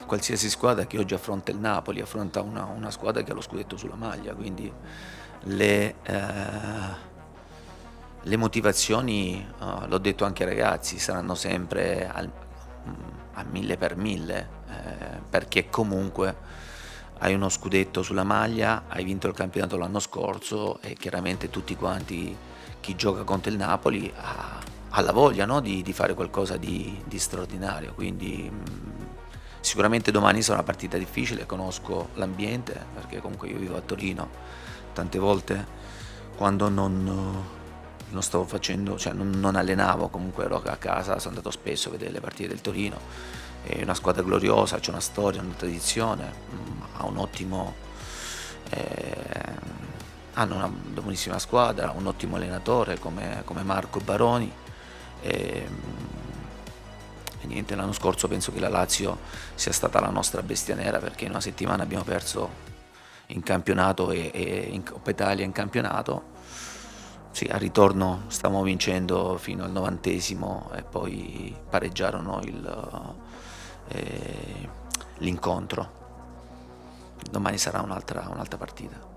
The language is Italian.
qualsiasi squadra che oggi affronta il Napoli, affronta una squadra che ha lo scudetto sulla maglia, quindi le, eh, le motivazioni, l'ho detto anche ai ragazzi, saranno sempre a mille per mille, perché comunque hai uno scudetto sulla maglia, hai vinto il campionato l'anno scorso e chiaramente tutti quanti, chi gioca contro il Napoli ha la voglia, no, di fare qualcosa di straordinario, quindi sicuramente domani sarà una partita difficile, conosco l'ambiente perché comunque io vivo a Torino, tante volte quando non stavo facendo, cioè non allenavo, comunque ero a casa, sono andato spesso a vedere le partite del Torino, è una squadra gloriosa, c'è una storia, una tradizione, ha un ottimo, eh, hanno una buonissima squadra, un ottimo allenatore come Marco Baroni. E, e niente, l'anno scorso penso che la Lazio sia stata la nostra bestia nera perché in una settimana abbiamo perso in campionato e in Coppa Italia in campionato. Sì, al ritorno stavamo vincendo fino al 90° e poi pareggiarono eh, l'incontro. Domani sarà un'altra partita.